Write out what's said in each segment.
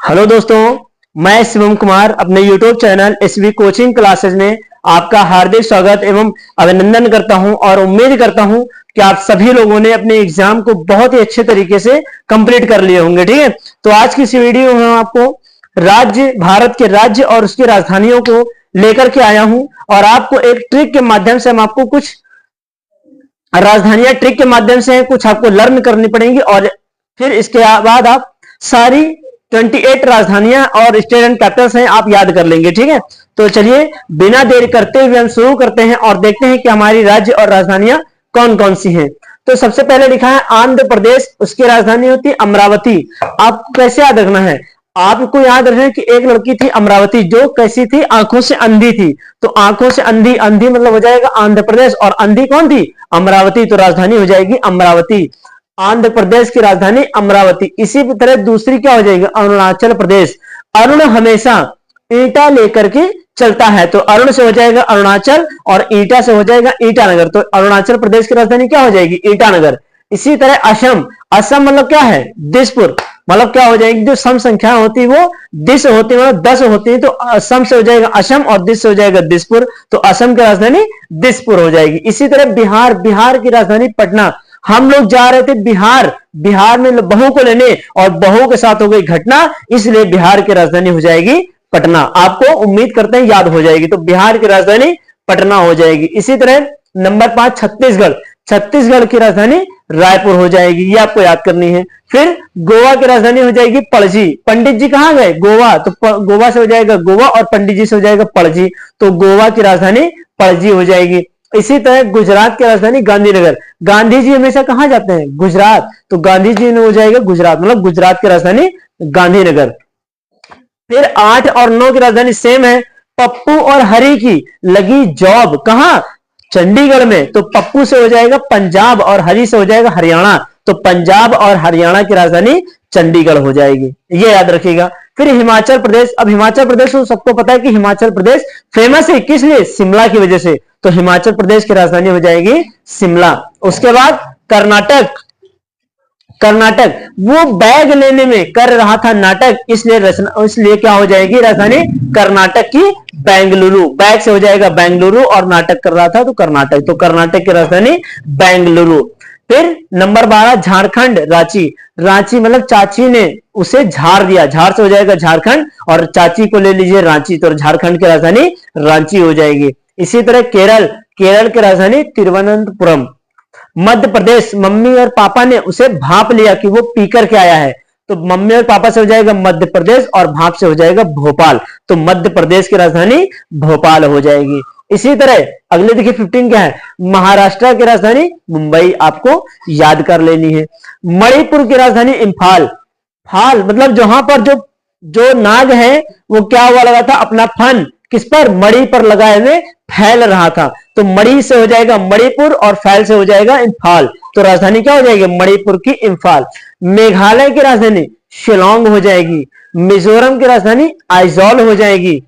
Hello दोस्तों, मैं शिवम कुमार अपने YouTube channel SV coaching classes में आपका हार्दिक स्वागत एवं अभिनंदन करता हूं और उम्मीद करता हूं कि आप सभी लोगों ने अपने एग्जाम को बहुत ही अच्छे तरीके से कंप्लीट कर लिए होंगे। ठीक है, तो आज की इस वीडियो में आपको भारत के राज्य और उसकी राजधानियों को लेकर के आया हूं और आपको एक ट्रिक के माध्यम से हम आपको कुछ राजधानियां ट्रिक के माध्यम से कुछ आपको लर्न करनी पड़ेंगी और फिर इसके बाद आप सारी 28 राजधानियां और स्टेट एंड कैपिटल्स हैं आप याद कर लेंगे। ठीक है, तो चलिए बिना देर करते हुए हम शुरू करते हैं और देखते हैं कि हमारी राज्य और राजधानियां कौन कौन सी हैं। तो सबसे पहले लिखा है आंध्र प्रदेश, उसकी राजधानी होती है अमरावती। आपको कैसे याद रखना है, आपको याद रखना है कि एक लड़की थी अमरावती जो कैसी थी, आंखों से अंधी थी। तो आंखों से अंधी, अंधी मतलब हो जाएगा आंध्र प्रदेश और अंधी कौन थी, अमरावती। तो राजधानी हो जाएगी अमरावती, आंध्र प्रदेश की राजधानी अमरावती। इसी तरह दूसरी क्या हो जाएगी, अरुणाचल प्रदेश। अरुण हमेशा ईटा लेकर के चलता है, तो अरुण से हो जाएगा अरुणाचल और ईटा से हो जाएगा ईटानगर। तो अरुणाचल प्रदेश की राजधानी क्या हो जाएगी, ईटानगर। इसी तरह असम, असम मतलब क्या है, दिसपुर। मतलब क्या हो जाएगी, जो सम संख्या होती है वो दिस होती है, मतलब 10 होती है। तो असम से हो जाएगा असम और दिस से हो जाएगा दिसपुर। तो असम की राजधानी दिसपुर हो जाएगी। इसी तरह बिहार, बिहार की राजधानी पटना। हम लोग जा रहे थे बिहार, बिहार में बहू को लेने और बहू के साथ हो गई घटना, इसलिए बिहार की राजधानी हो जाएगी पटना। आपको उम्मीद करते हैं याद हो जाएगी। तो बिहार की राजधानी पटना हो जाएगी। इसी तरह नंबर 5 छत्तीसगढ़, छत्तीसगढ़ की राजधानी रायपुर हो जाएगी, ये आपको याद करनी है। फिर गोवा की राजधानी हो जाएगी पणजी। पंडित जी कहां गए, गोवा। तो गोवा से हो जाएगा गोवा और पंडित जी से हो जाएगा पणजी। तो गोवा की राजधानी पणजी हो जाएगी। इसी तरह गुजरात की राजधानी गांधीनगर। गांधी जी हमेशा कहां जाते हैं, गुजरात। तो गांधी जी ने हो जाएगा गुजरात, मतलब गुजरात की राजधानी गांधीनगर। फिर 8 और 9 की राजधानी सेम है। पप्पू और हरी की लगी जॉब कहां, चंडीगढ़ में। तो पप्पू से हो जाएगा पंजाब और हरी से हो जाएगा हरियाणा। तो पंजाब और हरियाणा की राजधानी चंडीगढ़ हो जाएगी, ये याद रखिएगा। फिर हिमाचल प्रदेश, अब हिमाचल प्रदेश तो सबको पता है कि हिमाचल प्रदेश फेमस है किस लिए, शिमला की वजह से। तो हिमाचल प्रदेश की राजधानी हो जाएगी शिमला। उसके बाद कर्नाटक, कर्नाटक वो बैग लेने में कर रहा था नाटक, इसलिए क्या हो जाएगी राजधानी कर्नाटक की बेंगलुरु। बैग से हो जाएगा बेंगलुरु और नाटक कर रहा था तो कर्नाटक। तो कर्नाटक की राजधानी बेंगलुरु। फिर नंबर 12 झारखंड, रांची। रांची मतलब चाची ने उसे झाड़ दिया, झाड़ से हो जाएगा झारखंड और चाची को ले लीजिए रांची। तो झारखंड की राजधानी रांची हो जाएगी। इसी तरह केरल, केरल की राजधानी तिरुवनंतपुरम। मध्य प्रदेश, मम्मी और पापा ने उसे भाप लिया कि वो पी करके आया है। तो मम्मी और पापा से हो जाएगा मध्य प्रदेश और भाप से हो जाएगा भोपाल। तो मध्य प्रदेश की राजधानी भोपाल हो जाएगी। इसी तरह अगले देखिए 15 क्या है, महाराष्ट्र की राजधानी मुंबई, आपको याद कर लेनी है। मणिपुर की राजधानी इंफाल। फाल मतलब जहां पर जो नाग है वो क्या हुआ लगा था, अपना फन किस पर, मणि पर लगाए हुए फैल रहा था। तो मणि से हो जाएगा मणिपुर और फैल से हो जाएगा इंफाल। तो राजधानी क्या हो जाएगी, मणिपुर की इंफाल। मेघालय की राजधानी शिलोंग हो जाएगी। मिजोरम की राजधानी आइजॉल हो जाएगी।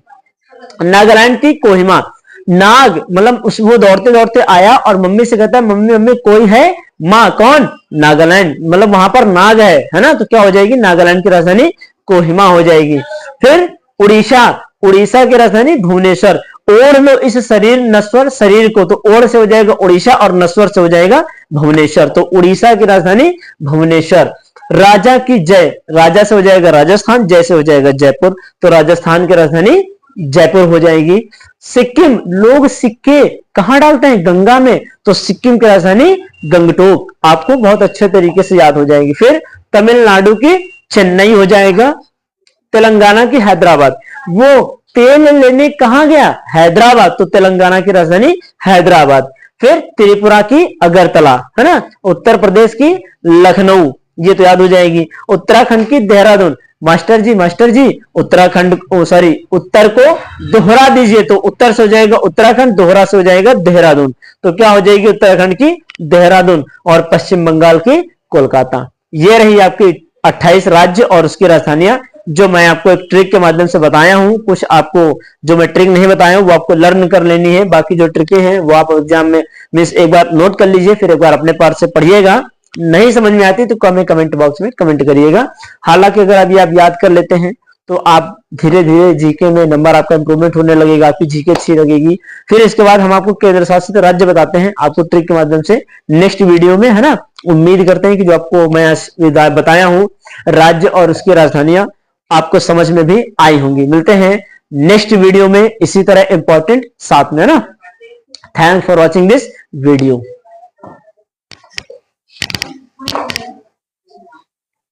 नागालैंड की कोहिमा। नाग मतलब वो दौड़ते दौड़ते आया और मम्मी से कहता है मम्मी मम्मी कोई है, माँ कौन, नागालैंड, मतलब वहां पर नाग है ना। तो क्या हो जाएगी, नागालैंड की राजधानी कोहिमा हो जाएगी। फिर उड़ीसा, उड़ीसा की राजधानी भुवनेश्वर। ओढ़ लो इस शरीर नश्वर शरीर को। तो ओढ़ से हो जाएगा उड़ीसा और नश्वर से हो जाएगा भुवनेश्वर। तो उड़ीसा की राजधानी भुवनेश्वर। राजा की जय, राजा से हो जाएगा राजस्थान, जय से हो जाएगा जयपुर। तो राजस्थान की राजधानी जयपुर हो जाएगी। सिक्किम, लोग सिक्के कहां डालते हैं, गंगा में। तो सिक्किम की राजधानी गंगटोक, आपको बहुत अच्छे तरीके से याद हो जाएगी। फिर तमिलनाडु की चेन्नई हो जाएगा। तेलंगाना की हैदराबाद, वो तेल लेने कहां गया, हैदराबाद। तो तेलंगाना की राजधानी हैदराबाद। फिर त्रिपुरा की अगरतला है ना। उत्तर प्रदेश की लखनऊ, ये तो याद हो जाएगी। उत्तराखंड की देहरादून। मास्टर जी उत्तराखंड सॉरी उत्तर को दोहरा दीजिए। तो उत्तर से हो जाएगा उत्तराखंड, दोहरा से हो जाएगा देहरादून। तो क्या हो जाएगी उत्तराखंड की देहरादून और पश्चिम बंगाल की कोलकाता। ये रही आपकी 28 राज्य और उसकी राजधानियां जो मैं आपको एक ट्रिक के माध्यम से बताया हूं। कुछ आपको जो मैं ट्रिक नहीं बताया हूं वो आपको लर्न कर लेनी है, बाकी जो ट्रिकें हैं वो आप एग्जाम में मिस एक बार नोट कर लीजिए, फिर एक बार अपने पार्ट से पढ़िएगा। नहीं समझ में आती तो हमें कमेंट बॉक्स में कमेंट करिएगा। हालांकि अगर अभी आप याद कर लेते हैं तो आप धीरे धीरे जीके में नंबर आपका इंप्रूवमेंट होने लगेगा, आपकी जीके अच्छी लगेगी। फिर इसके बाद हम आपको केंद्र शासित राज्य बताते हैं आपको ट्रिक के माध्यम से नेक्स्ट वीडियो में, है ना। उम्मीद करते हैं कि जो आपको मैं बताया हूं राज्य और उसकी राजधानियां आपको समझ में भी आई होंगी। मिलते हैं नेक्स्ट वीडियो में इसी तरह इंपॉर्टेंट साथ में, है ना। Thanks for watching this video.